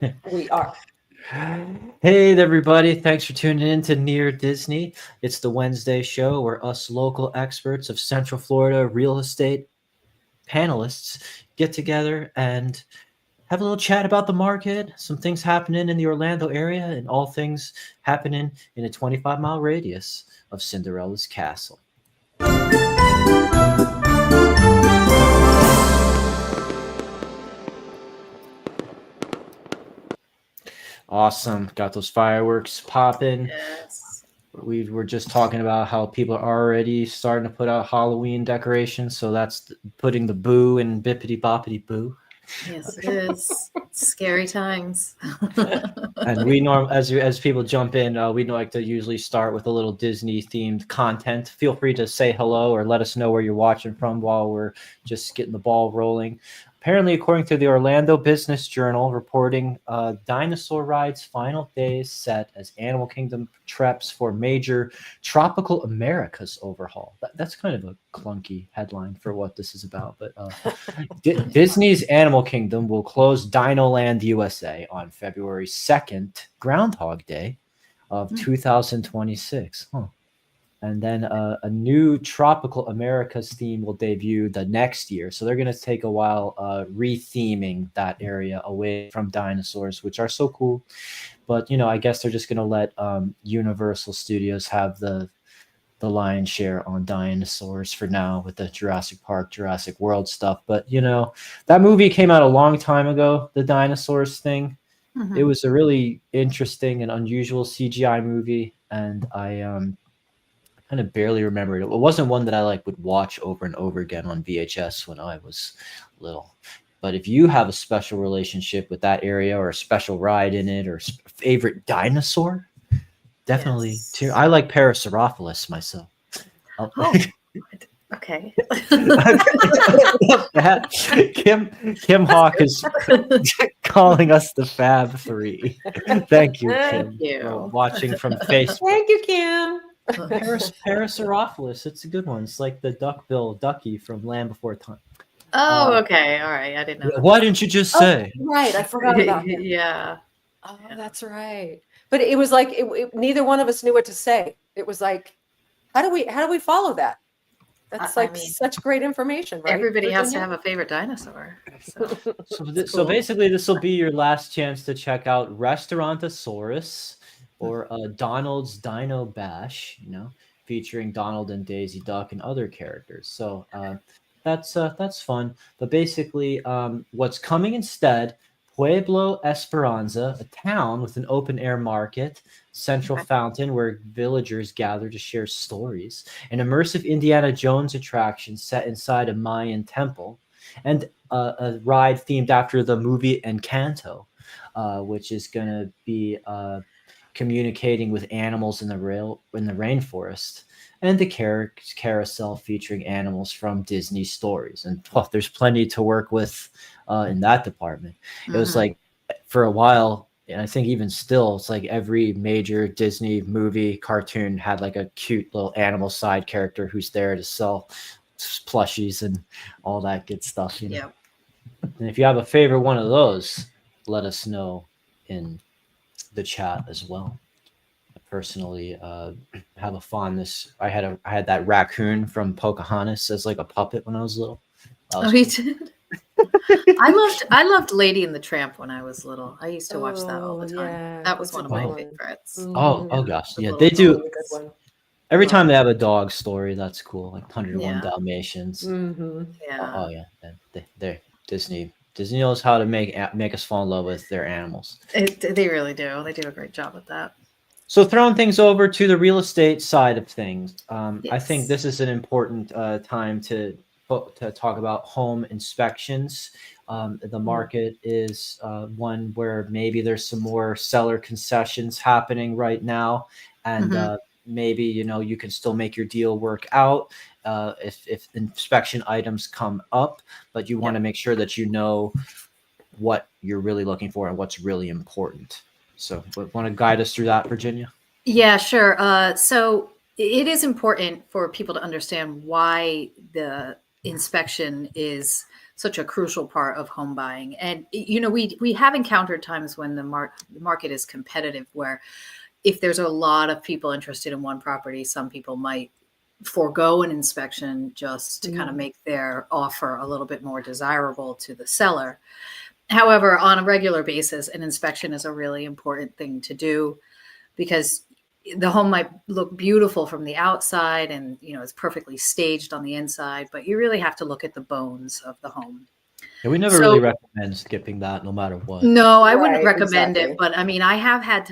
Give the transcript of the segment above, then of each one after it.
We are. Hey everybody, thanks for tuning in to Near Disney. It's the Wednesday show where us local experts of Central Florida real estate panelists get together and have a little chat about the market, some things happening in the Orlando area, and all things happening in a 25-mile radius of Cinderella's castle. Awesome. Got those fireworks popping. Yes. We were just talking about how people are already starting to put out Halloween decorations, so that's putting the boo and bippity boppity boo. Yes, it is. Scary times. And as people jump in, we like to usually start with a little Disney themed content. Feel free to say hello or let us know where you're watching from while we're just getting the ball rolling. Apparently, according to the Orlando Business Journal, reporting Dinosaur Ride's final days set as Animal Kingdom preps for major Tropical Americas overhaul. That's kind of a clunky headline for what this is about, but Disney's Animal Kingdom will close Dinoland USA on February 2nd, Groundhog Day of 2026. Huh. And then a new Tropical Americas theme will debut the next year. So they're going to take a while re-theming that area away from dinosaurs, which are so cool. But, I guess they're just going to let Universal Studios have the lion's share on dinosaurs for now with the Jurassic Park, Jurassic World stuff. But, that movie came out a long time ago, the dinosaurs thing. Mm-hmm. It was a really interesting and unusual CGI movie. And I kind of barely remember it. It wasn't one that I would watch over and over again on VHS when I was little. But if you have a special relationship with that area or a special ride in it or favorite dinosaur, definitely. Yes. Too. I like Parasaurolophus myself. Oh, okay. Kim Hawk is calling us the Fab Three. Thank you, Kim. Thank you. Watching from Facebook. Thank you, Kim. Parasaurolophus. It's a good one. It's like the ducky from Land Before Time. Oh, okay. All right. I didn't know. Why didn't you just say? Right. I forgot about him. Yeah. Oh, that's right. But it was like neither one of us knew what to say. It was like, how do we follow that? That's such great information, right? Everybody has to have a favorite dinosaur. So basically, this will be your last chance to check out Restaurantosaurus or Donald's Dino Bash, featuring Donald and Daisy Duck and other characters. So that's fun. But basically, what's coming instead? Pueblo Esperanza, a town with an open-air market, central fountain where villagers gather to share stories, an immersive Indiana Jones attraction set inside a Mayan temple, and a ride themed after the movie Encanto, which is going to be communicating with animals in the rainforest, and the carousel featuring animals from Disney stories. And there's plenty to work with in that department. It was like for a while, and I think even still, it's like every major Disney movie cartoon had like a cute little animal side character who's there to sell plushies and all that good stuff. Yeah. And if you have a favorite one of those, let us know in the chat as well. I personally have a fondness. I had that raccoon from Pocahontas as like a puppet when I was little. You did? I loved Lady and the Tramp when I was little. I used to watch that all the time. Yeah, that was one of my favorites. Oh gosh, yeah, they do. Every time they have a dog story, that's cool. Like 101 Dalmatians. Mm-hmm. Yeah. Oh yeah, they're Disney. Disney knows how to make us fall in love with their animals. They really do. They do a great job with that. So throwing things over to the real estate side of things, I think this is an important time to talk about home inspections. The market is one where maybe there's some more seller concessions happening right now, and maybe you can still make your deal work out if inspection items come up, but you want to make sure that you know what you're really looking for and what's really important. So want to guide us through that, Virginia? Yeah, sure. So it is important for people to understand why the inspection is such a crucial part of home buying. And, we have encountered times when the market is competitive, where if there's a lot of people interested in one property, some people might forego an inspection just to kind of make their offer a little bit more desirable to the seller. However, on a regular basis, an inspection is a really important thing to do, because the home might look beautiful from the outside and, it's perfectly staged on the inside, but you really have to look at the bones of the home. And we never really recommend skipping that, no matter what. No, I wouldn't recommend exactly. it. But I mean, I have had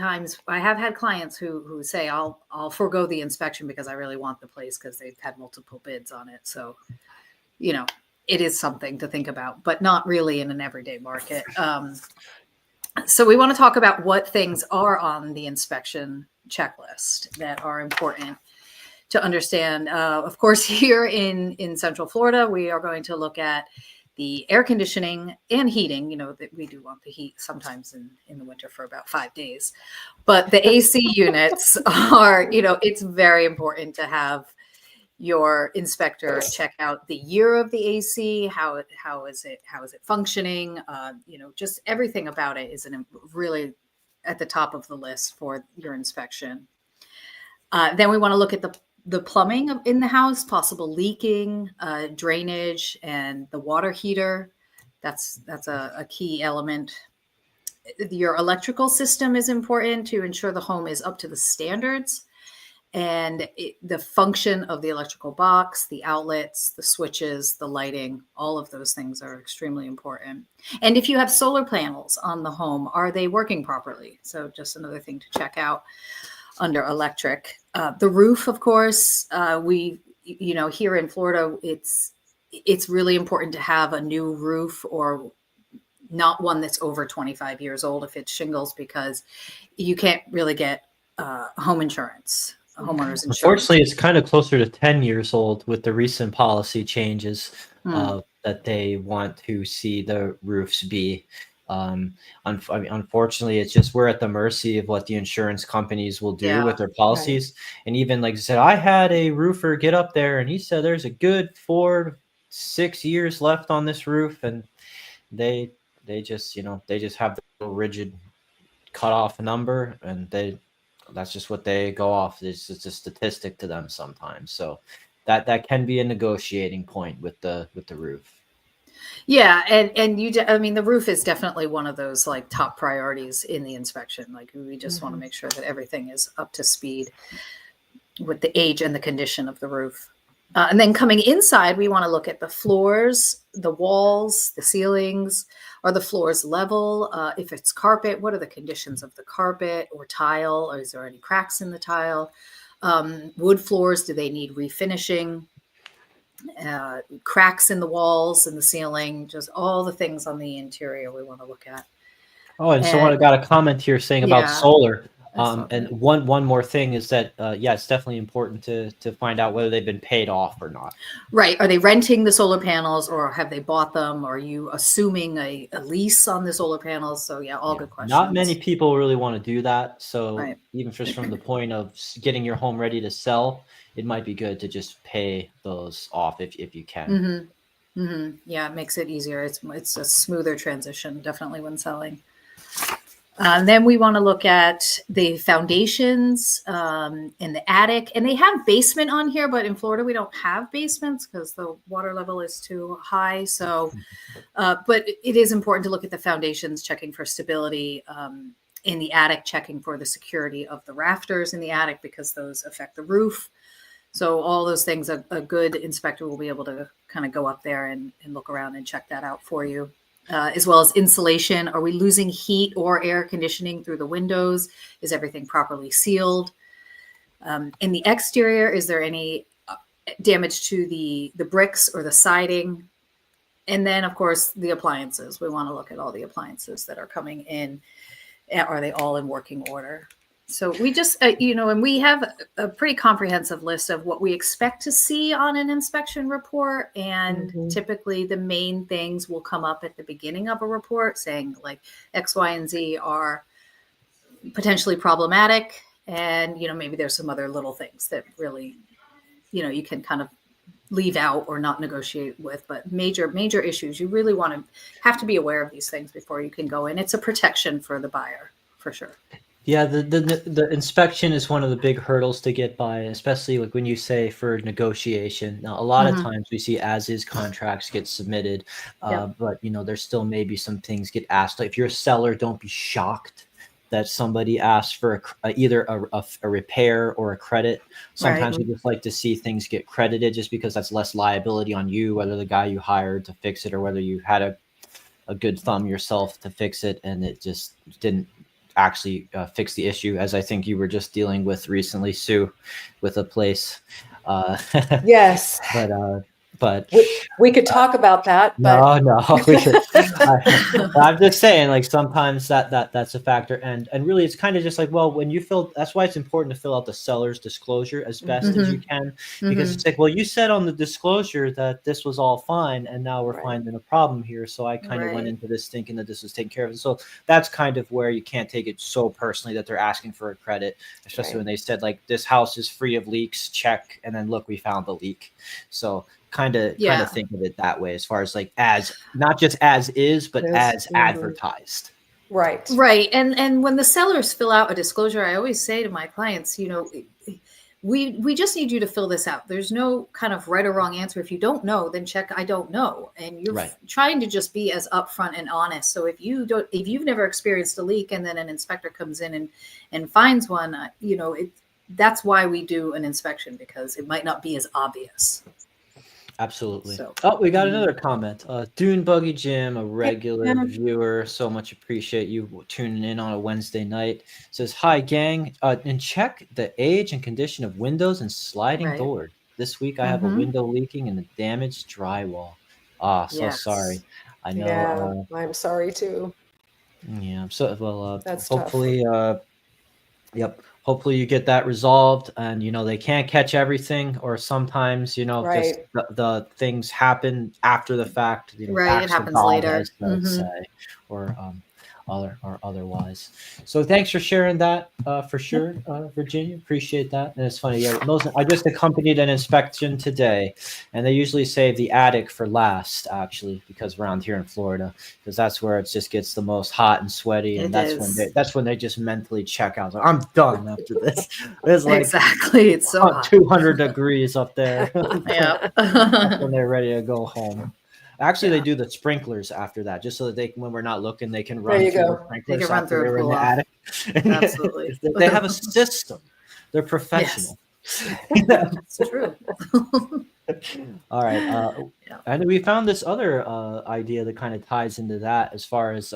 clients who say, I'll forego the inspection because I really want the place, because they've had multiple bids on it. So, it is something to think about, but not really in an everyday market. So we want to talk about what things are on the inspection checklist that are important to understand. Of course, here in Central Florida, we are going to look at the air conditioning and heating. That we do want the heat sometimes in the winter for about 5 days. But the AC units are, it's very important to have your inspector check out the year of the AC, how is it functioning, just everything about it is really at the top of the list for your inspection. Then we want to look at the plumbing in the house, possible leaking, drainage, and the water heater. That's a key element. Your electrical system is important to ensure the home is up to the standards. And the function of the electrical box, the outlets, the switches, the lighting, all of those things are extremely important. And if you have solar panels on the home, are they working properly? So just another thing to check out under electric. The roof, of course, here in Florida, it's really important to have a new roof, or not one that's over 25 years old if it's shingles, because you can't really get home insurance. Homeowners insurance. Unfortunately, it's kind of closer to 10 years old with the recent policy changes that they want to see the roofs be. Unfortunately, it's just we're at the mercy of what the insurance companies will do with their policies. Right. And even like I said, I had a roofer get up there and he said there's a good 4 to 6 years left on this roof, and they just have the rigid cutoff number, and that's just what they go off. It's just a statistic to them sometimes. So that can be a negotiating point with the roof. Yeah. And the roof is definitely one of those like top priorities in the inspection. Like we just want to make sure that everything is up to speed with the age and the condition of the roof. And then coming inside, we want to look at the floors, the walls, the ceilings. Are the floors level? If it's carpet, what are the conditions of the carpet or tile? Or is there any cracks in the tile? Wood floors, do they need refinishing? Cracks in the walls and the ceiling, just all the things on the interior we want to look at. Oh, and someone got a comment here saying about solar. And one more thing is that, it's definitely important to find out whether they've been paid off or not. Right. Are they renting the solar panels, or have they bought them? Or are you assuming a lease on the solar panels? So good questions. Not many people really want to do that. So even just from the point of getting your home ready to sell, it might be good to just pay those off if you can. Mm-hmm. Mm-hmm. Yeah, it makes it easier. It's a smoother transition, definitely, when selling. Then we want to look at the foundations in the attic, and they have basement on here, but in Florida we don't have basements because the water level is too high. So, but it is important to look at the foundations, checking for stability in the attic, checking for the security of the rafters in the attic, because those affect the roof. So all those things, a good inspector will be able to kind of go up there and look around and check that out for you. As well as insulation. Are we losing heat or air conditioning through the windows? Is everything properly sealed? In the exterior, is there any damage to the bricks or the siding? And then, of course, the appliances. We want to look at all the appliances that are coming in. Are they all in working order? So we just, and we have a pretty comprehensive list of what we expect to see on an inspection report. And typically the main things will come up at the beginning of a report, saying like X, Y, and Z are potentially problematic. And, maybe there's some other little things that really, you can kind of leave out or not negotiate with, but major issues, you really have to be aware of these things before you can go in. It's a protection for the buyer, for sure. Yeah, the inspection is one of the big hurdles to get by, especially like when you say for negotiation. Now, a lot of times we see as is contracts get submitted, but there's still maybe some things get asked. Like if you're a seller, don't be shocked that somebody asks for either a repair or a credit. Sometimes we just like to see things get credited just because that's less liability on you, whether the guy you hired to fix it or whether you had a good thumb yourself to fix it and it just didn't actually fix the issue, as I think you were just dealing with recently, Sue, with a place. Yes. But we could talk about that. But no. I'm just saying, like sometimes that's a factor, and really, it's kind of just like, well, when you fill, that's why it's important to fill out the seller's disclosure as best as you can, because it's like, well, you said on the disclosure that this was all fine, and now we're finding a problem here. So I kind of went into this thinking that this was taken care of, and so that's kind of where you can't take it so personally that they're asking for a credit, especially when they said like this house is free of leaks, check, and then look, we found the leak. So kind of think of it that way, as far as like as not just as is, but as advertised. Right. And when the sellers fill out a disclosure, I always say to my clients, we just need you to fill this out. There's no kind of right or wrong answer. If you don't know, then check I don't know. And you're trying to just be as upfront and honest. So if you've never experienced a leak and then an inspector comes in and finds one, that's why we do an inspection, because it might not be as obvious. Absolutely. So, we got another comment. Dune Buggy Jim, a regular viewer, so much appreciate you tuning in on a Wednesday night. Says, hi, gang, and check the age and condition of windows and sliding doors. This week I have a window leaking and a damaged drywall. Sorry. I know. Yeah, I'm sorry too. Yeah. So, well, That's hopefully, hopefully you get that resolved, and they can't catch everything, or sometimes just the things happen after the fact, it happens later, as say, or otherwise. So thanks for sharing that, for sure, Virginia, appreciate that. And it's funny, I just accompanied an inspection today, and they usually save the attic for last, actually, because around here in Florida, because that's where it just gets the most hot and sweaty, and that's when they just mentally check out. Like, I'm done after this. It's like exactly, it's so hot. 200 degrees up there. Yeah. That's when they're ready to go home. Actually, they do the sprinklers after that, just so that when we're not looking, they can run through the sprinklers. They can run through in the attic. Absolutely. They have a system. They're professional. Yes. It's true. All right. And we found this other idea that kind of ties into that, as far as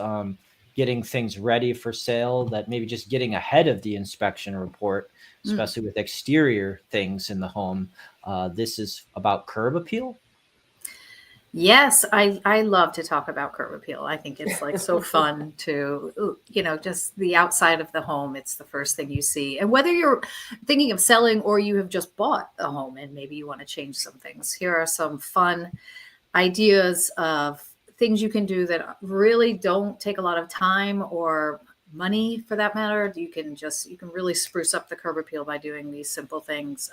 getting things ready for sale, that maybe just getting ahead of the inspection report, especially with exterior things in the home. This is about curb appeal. Yes, I love to talk about curb appeal. I think it's like so fun to, just the outside of the home. It's the first thing you see. And whether you're thinking of selling or you have just bought a home and maybe you want to change some things, here are some fun ideas of things you can do that really don't take a lot of time or money, for that matter. You can really spruce up the curb appeal by doing these simple things.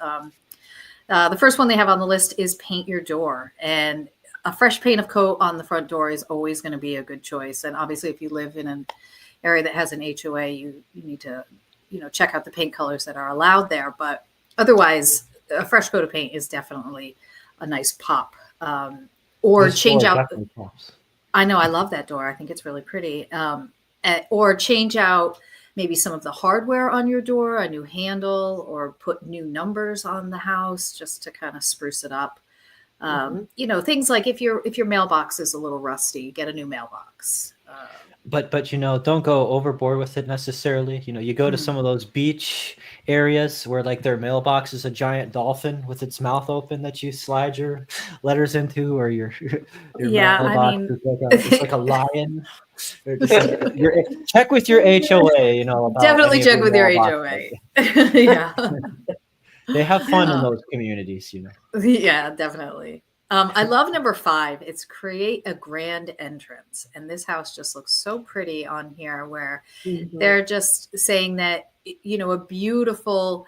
The first one they have on the list is paint your door. And a fresh paint of coat on the front door is always going to be a good choice. And obviously, if you live in an area that has an HOA, you need to, check out the paint colors that are allowed there. But otherwise, a fresh coat of paint is definitely a nice pop. Or this change out. I know, I love that door. I think it's really pretty. Or change out maybe some of the hardware on your door, a new handle, or put new numbers on the house just to kind of spruce it up. Things like if your mailbox is a little rusty, get a new mailbox. But don't go overboard with it necessarily. You go to some of those beach areas where like their mailbox is a giant dolphin with its mouth open that you slide your letters into, or your mailbox is like a lion. Check with your HOA. About definitely check with your HOA. Yeah. They have fun in those communities, Yeah, definitely. I love number 5. It's create a grand entrance. And this house just looks so pretty on here, where they're just saying that, a beautiful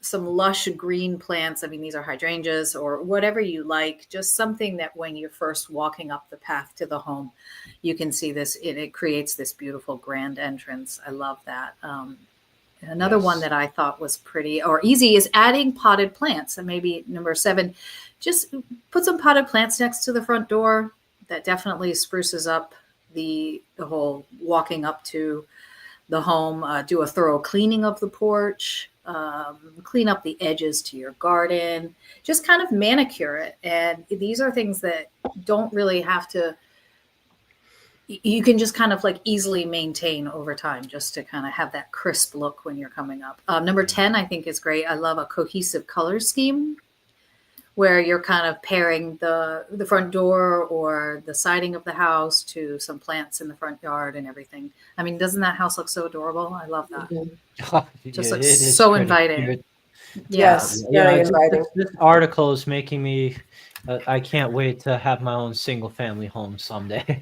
some lush green plants. I mean, these are hydrangeas or whatever you like, just something that when you're first walking up the path to the home, you can see this, it creates this beautiful grand entrance. I love that. Another one that I thought was pretty or easy is adding potted plants. And maybe number 7, just put some potted plants next to the front door. That definitely spruces up the whole walking up to the home. Do a thorough cleaning of the porch, clean up the edges to your garden, just kind of manicure it. And these are things that don't really have to, you can just kind of like easily maintain over time just to kind of have that crisp look when you're coming up. Number 10, I think is great. I love a cohesive color scheme where you're kind of pairing the front door or the siding of the house to some plants in the front yard and everything. I mean, doesn't that house look so adorable? I love that. Just Yeah, looks so inviting. cute. Yes, very inviting. This article is making me. I can't wait to have my own single family home someday.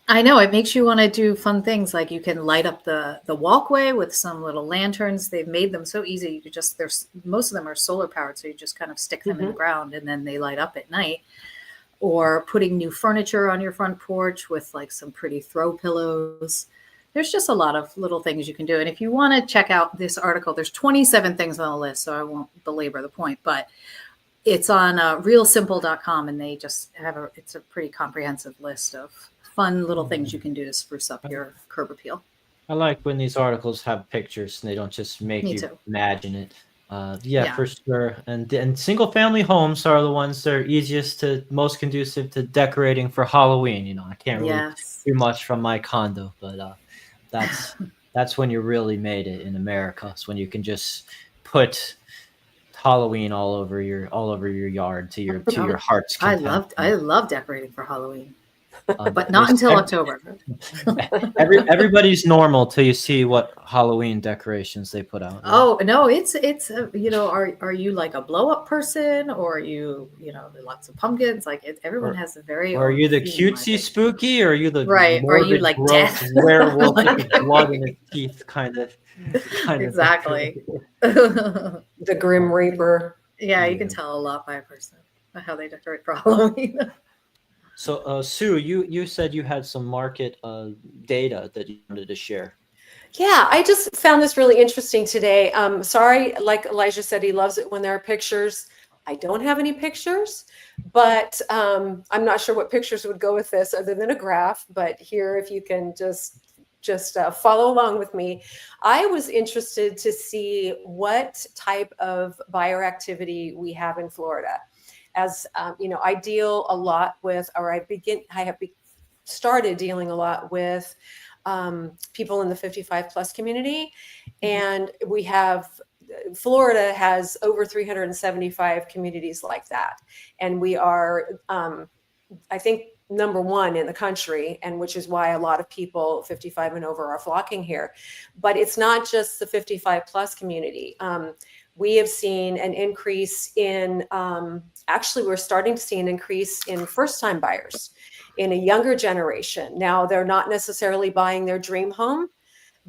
I know, it makes you want to do fun things, like you can light up the walkway with some little lanterns. They've made them so easy. You could just, there's most of them are solar powered, so you just kind of stick them in the ground and then they light up at night. Or putting new furniture on your front porch with like some pretty throw pillows. There's just a lot of little things you can do. And if you want to check out this article, there's 27 things on the list, so I won't belabor the point, but it's on realsimple.com, and they just have it's a pretty comprehensive list of fun little things you can do to spruce up your curb appeal. I like when these articles have pictures and they don't just make you imagine it. Yeah, for sure. And single family homes are the ones that are easiest to, most conducive to decorating for Halloween. You know, I can't really do much from my condo, but that's when you really made it in America. It's when you can just put Halloween all over your yard to your heart's content. I love decorating for Halloween. But not until October. Everybody's normal till you see what Halloween decorations they put out. Oh no, it's you know, are you like a blow up person, or are you know, lots of pumpkins? Like everyone has a very. Or are you the cutesy spooky, or are you the right? Or are you like death werewolf with blood in its teeth kind of exactly. The Grim Reaper. Yeah, you can tell a lot by a person by how they decorate for Halloween. So, Sue, you said you had some market data that you wanted to share. Yeah, I just found this really interesting today. Sorry, like Elijah said, he loves it when there are pictures. I don't have any pictures, but I'm not sure what pictures would go with this other than a graph. But here, if you can just follow along with me. I was interested to see what type of buyer activity we have in Florida. As you know, I deal a lot with, or I have started dealing a lot with people in the 55 plus community. And we have, Florida has over 375 communities like that. And we are, I think, number 1 in the country, and which is why a lot of people 55 and over are flocking here. But it's not just the 55 plus community. We have seen an increase in, actually, we're starting to see an increase in first-time buyers in a younger generation. Now, they're not necessarily buying their dream home,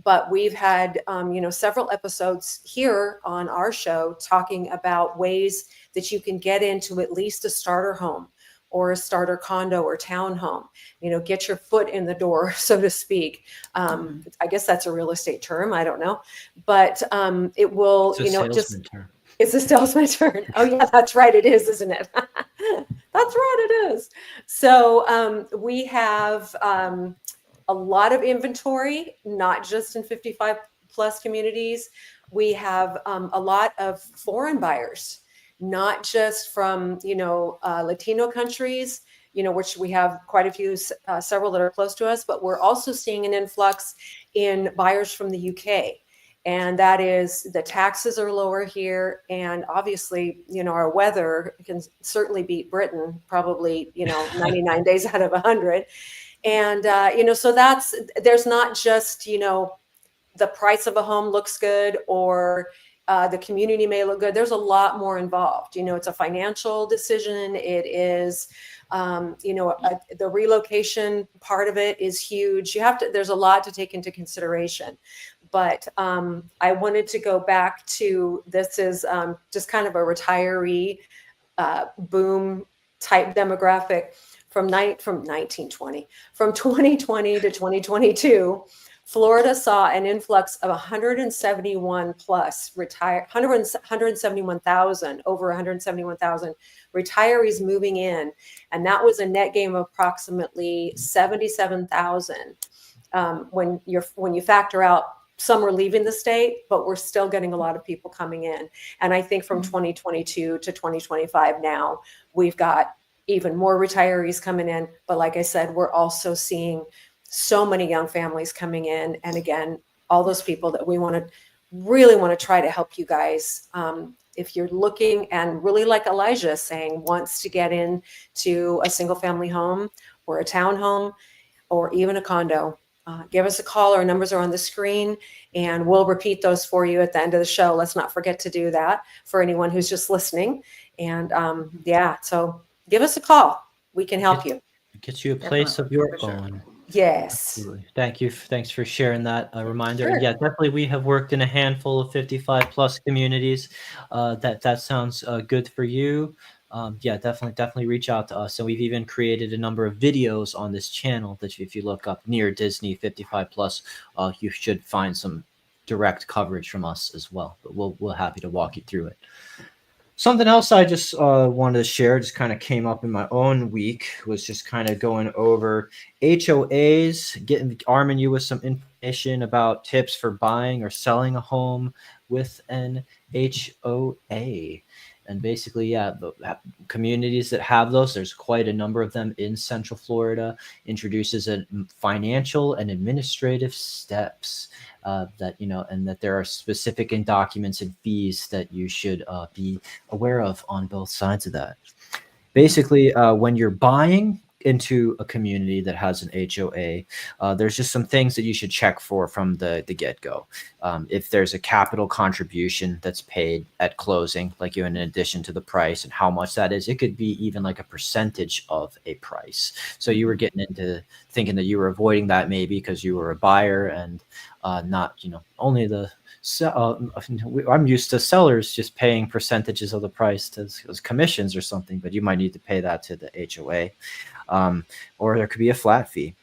but we've had, you know, several episodes here on our show talking about ways that you can get into at least a starter home or a starter condo or townhome, you know, get your foot in the door, so to speak. I guess that's a real estate term. I don't know, but it will, you know, just, term. It's a salesman term. Oh yeah, that's right. It is, isn't it? That's right. It is. So we have a lot of inventory, not just in 55 plus communities. We have a lot of foreign buyers, not just from, you know, Latino countries, you know, which we have quite a few, several that are close to us, but we're also seeing an influx in buyers from the UK. And that is, the taxes are lower here. And obviously, you know, our weather can certainly beat Britain, probably, you know, 99 days out of 100. And, you know, so there's not just, you know, the price of a home looks good, or the community may look good. There's a lot more involved. You know, it's a financial decision. It is The relocation part of it is huge. There's a lot to take into consideration. But I wanted to go back to, this is just kind of a retiree boom type demographic from 2020 to 2022. Florida saw an influx of 171 plus retire 171,000 over 171,000 retirees moving in, and that was a net gain of approximately 77,000 when you factor out some are leaving the state, but we're still getting a lot of people coming in. And I think from 2022 to 2025 now, we've got even more retirees coming in. But like I said, we're also seeing so many young families coming in. And again, all those people that we really want to try to help you guys. If you're looking, and really like Elijah is saying, wants to get into a single family home or a townhome or even a condo, give us a call. Our numbers are on the screen, and we'll repeat those for you at the end of the show. Let's not forget to do that for anyone who's just listening. And so give us a call. We can help you. Get you a place of your own. Yes. Absolutely. Thank you. Thanks for sharing that reminder. Sure. And yeah, definitely we have worked in a handful of 55 plus communities. That sounds good for you. Definitely reach out to us. And we've even created a number of videos on this channel that if you look up near Disney 55 plus, you should find some direct coverage from us as well. But we're happy to walk you through it. Something else I just wanted to share, just kind of came up in my own week, was just kind of going over HOAs, arming you with some information about tips for buying or selling a home with an HOA. And basically, the communities that have those, there's quite a number of them in Central Florida, introduces a financial and administrative steps and that there are specific documents and fees that you should be aware of on both sides of that. Basically, when you're buying into a community that has an HOA, there's just some things that you should check for from the get-go. If there's a capital contribution that's paid at closing, like in addition to the price, and how much that is, it could be even like a percentage of a price. So you were getting into thinking that you were avoiding that maybe because you were a buyer and not, only the I'm used to sellers just paying percentages of the price as commissions or something, but you might need to pay that to the HOA. Or there could be a flat fee.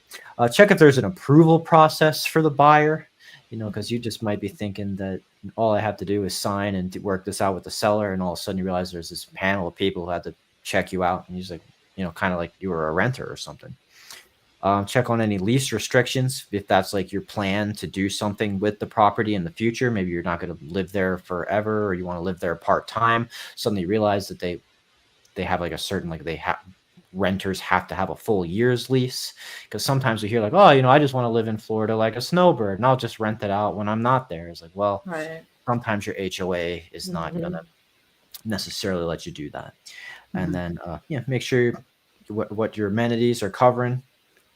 Check if there's an approval process for the buyer, because you just might be thinking that all I have to do is sign and work this out with the seller, and all of a sudden you realize there's this panel of people who had to check you out, and you're like, kind of like you were a renter or something. Check on any lease restrictions if that's like your plan to do something with the property in the future. Maybe you're not going to live there forever, or you want to live there part-time. Suddenly you realize that they have like a certain, like renters have to have a full year's lease, because sometimes we hear like, oh, I just want to live in Florida like a snowbird and I'll just rent it out when I'm not there. It's like, well, right. Sometimes your HOA is not going to necessarily let you do that. And then make sure what your amenities are covering.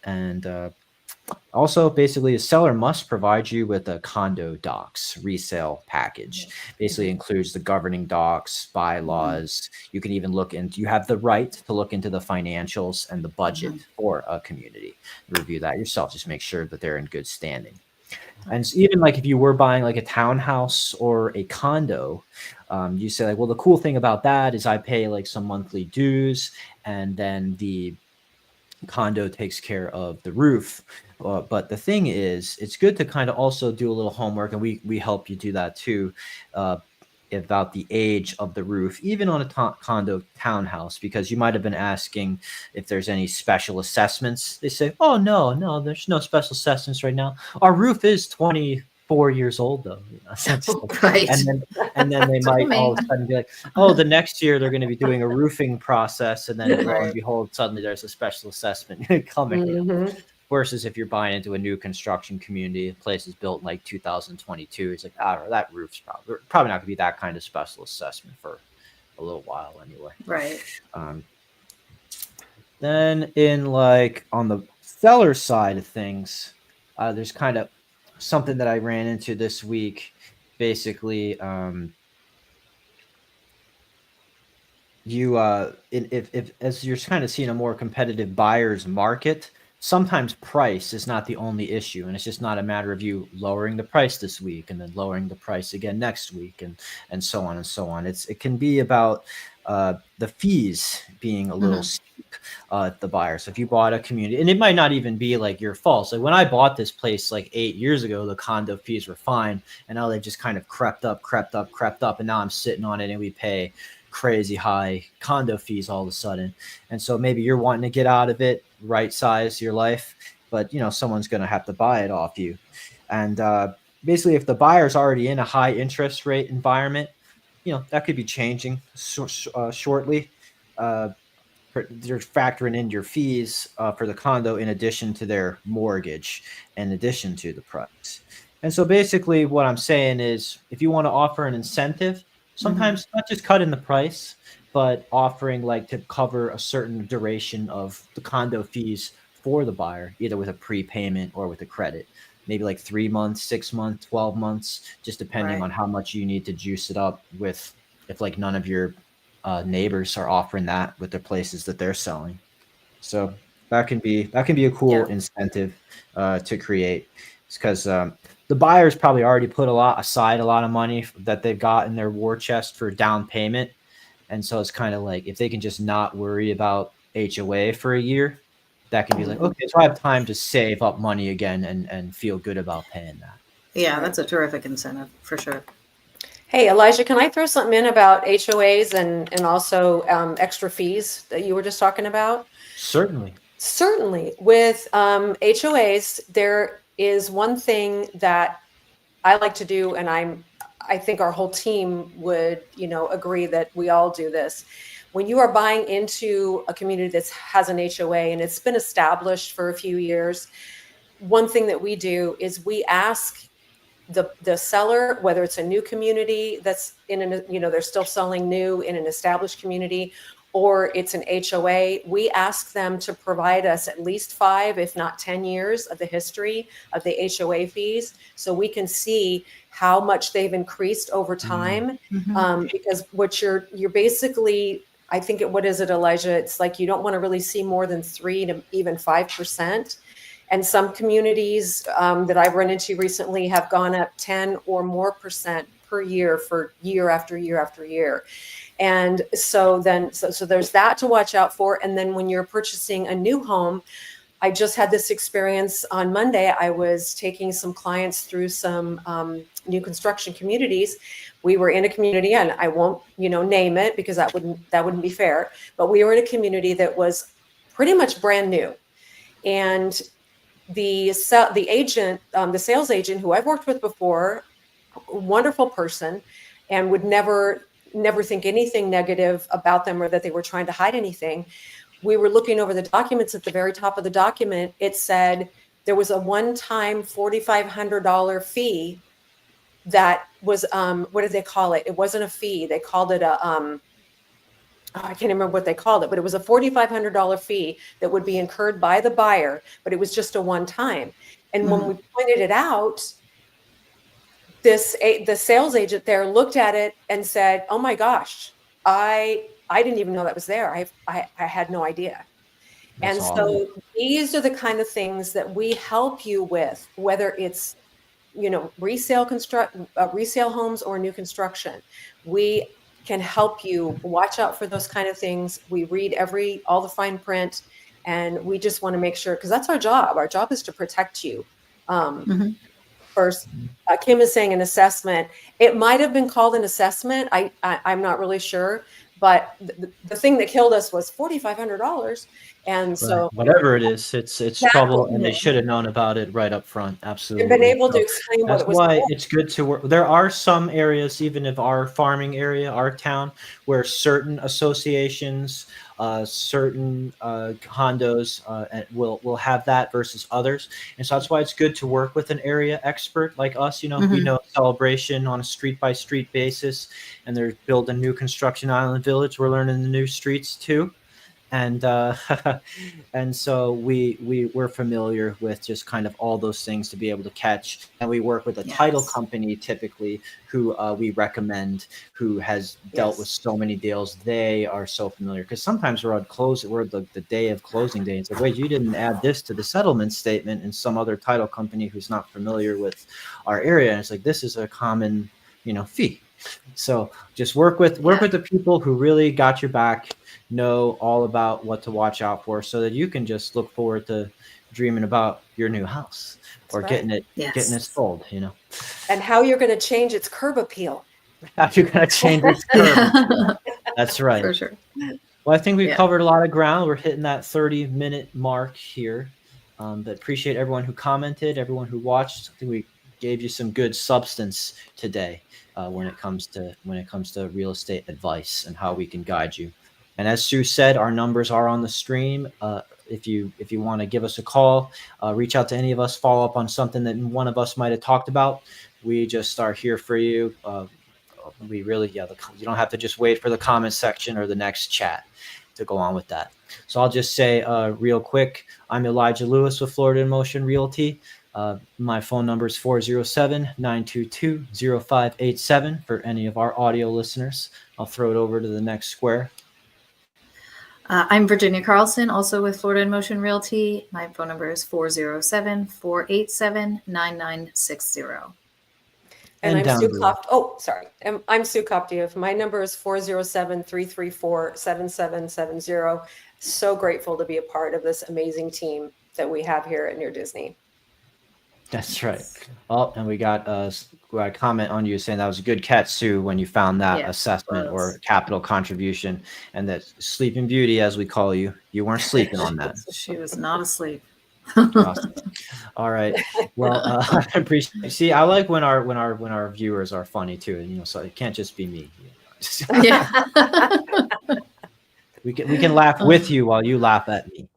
And also, basically, a seller must provide you with a condo docs resale package. Basically includes the governing docs, bylaws. You can even you have the right to look into the financials and the budget for a community. Review that yourself. Just make sure that they're in good standing. And so even like if you were buying like a townhouse or a condo, you say like, well, the cool thing about that is I pay like some monthly dues, and then the condo takes care of the roof. But the thing is, it's good to kind of also do a little homework, and we help you do that too, about the age of the roof, even on a condo townhouse, because you might have been asking if there's any special assessments. They say, oh, no, there's no special assessments right now. Our roof is 24 years old, though. Right. And then they might all of a sudden be like, oh, the next year they're going to be doing a roofing process, and then lo and behold, suddenly there's a special assessment coming. Versus if you're buying into a new construction community, place is built in like 2022, it's like, that roof's probably not going to be that kind of special assessment for a little while anyway. Right. Then in like on the seller side of things, there's kind of something that I ran into this week. Basically, you if as you're kind of seeing a more competitive buyer's market, sometimes price is not the only issue, and it's just not a matter of you lowering the price this week and then lowering the price again next week and so on and so on. It can be about the fees being a little Mhm. steep at the buyer. So if you bought a community, and it might not even be like your fault. Like when I bought this place like 8 years ago, the condo fees were fine, and now they just kind of crept up, and now I'm sitting on it, and we pay crazy high condo fees all of a sudden. And so maybe you're wanting to get out of it, right size your life, but someone's going to have to buy it off you. And basically, if the buyer's already in a high interest rate environment, that could be changing shortly. They're factoring in your fees for the condo in addition to their mortgage, in addition to the price. And so basically what I'm saying is if you want to offer an incentive, Mhm. sometimes not just cut in the price, but offering like to cover a certain duration of the condo fees for the buyer, either with a prepayment or with a credit, maybe like 3 months, 6 months, 12 months, just depending Right. on how much you need to juice it up with, if like none of your neighbors are offering that with the places that they're selling. So that can be a cool Yeah. incentive to create. It's because the buyers probably already put a lot of money that they've got in their war chest for down payment, and so it's kind of like if they can just not worry about HOA for a year, that can be like, Mhm. okay, so I have time to save up money again and feel good about paying that. Yeah, Right. that's a terrific incentive for sure. Hey, Elijah, can I throw something in about HOAs and also extra fees that you were just talking about? Certainly. Certainly. With HOAs, there is one thing that I like to do, and I think our whole team would, agree that we all do this. When you are buying into a community that has an HOA and it's been established for a few years, one thing that we do is we ask the seller, whether it's a new community that's in an, they're still selling new in an established community, or it's an HOA, we ask them to provide us at least 5, if not 10 years of the history of the HOA fees, so we can see how much they've increased over Mm. time. Mhm. Because what you're basically, I think what is it, Elijah? It's like you don't want to really see more than 3 to even 5%. And some communities that I've run into recently have gone up 10 or more percent per year for year after year after year. And so there's that to watch out for. And then when you're purchasing a new home, I just had this experience on Monday. I was taking some clients through some new construction communities. We were in a community, and I won't, name it because that wouldn't be fair. But we were in a community that was pretty much brand new, and the sales agent who I've worked with before, wonderful person, and would never think anything negative about them or that they were trying to hide anything. We were looking over the documents. At the very top of the document, it said there was a one-time $4,500 fee that was what did they call it? It wasn't a fee. They called it a I can't remember what they called it, but it was a $4,500 fee that would be incurred by the buyer, but it was just a one time. And when Mhm. we pointed it out, the sales agent there looked at it and said, "Oh my gosh, I didn't even know that was there. I had no idea." That's And awesome. so these are the kind of things that we help you with, whether it's resale homes or new construction. We can help you watch out for those kind of things. We read all the fine print, and we just want to make sure, because that's our job. Our job is to protect you. Um, Mhm. First, Kim is saying an assessment. It might have been called an assessment. I'm not really sure, but the thing that killed us was $4,500, and Right. so Whatever it is, it's exactly, trouble, and they should have known about it right up front. and been Absolutely. able to So explain what that's it was why for. it's good to work. There are some areas, even if our farming area, our town, where certain associations, certain condos will have that versus others, and so that's why it's good to work with an area expert like us. We Mhm. know celebration on a street by street basis, and they're building new construction Island Village. We're learning the new streets too. And and so we're familiar with just kind of all those things to be able to catch. And we work with a title Yes. company typically who we recommend, who has dealt with so many deals. They are so familiar, because sometimes we're the day of closing day. It's like, wait, you didn't add this to the settlement statement, and some other title company who's not familiar with our area. And it's like, this is a common, fee. So just work with the people who really got your back, know all about what to watch out for, so that you can just look forward to dreaming about your new house or getting it sold. And how you're going to change its curb appeal. How you're going to change its curve. That's right. For sure. Well, I think we've covered a lot of ground. We're hitting that 30-minute mark here. But appreciate everyone who commented, everyone who watched. I think we gave you some good substance today when it comes to real estate advice and how we can guide you. And as Sue said, our numbers are on the stream. If you want to give us a call, reach out to any of us, follow up on something that one of us might have talked about. We just are here for you. We really, you don't have to just wait for the comment section or the next chat to go on with that. So I'll just say real quick, I'm Elijah Lewis with Florida in Motion Realty. My phone number is 407-922-0587 for any of our audio listeners. I'll throw it over to the next square. I'm Virginia Carlson, also with Florida in Motion Realty. My phone number is 407-487-9960. And I'm Sue Koft. Oh, sorry. I'm Sue Koptiev. My number is 407-334-7770. So grateful to be a part of this amazing team that we have here at Near Disney. That's right. Oh, and we got a comment on you saying that was a good catch, Sue, when you found that assessment or capital contribution, and that Sleeping Beauty, as we call you, you weren't sleeping on that. She was not asleep. Awesome. All right. Well, I appreciate. See, I like when our viewers are funny too, so it can't just be me. Yeah. we can laugh with you while you laugh at me.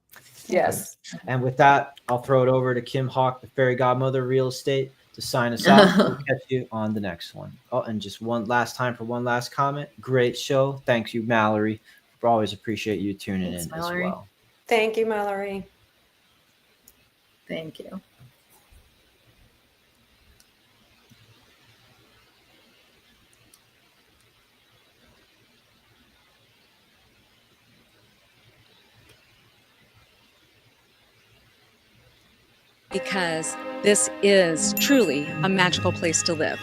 Yes. And with that, I'll throw it over to Kim Hawk, the fairy godmother of real estate, to sign us out. We'll catch you on the next one. Oh, and just one last time for one last comment. Great show. Thank you, Mallory. We always appreciate you tuning in Mallory. As well. Thank you, Mallory. Thank you. Because this is truly a magical place to live.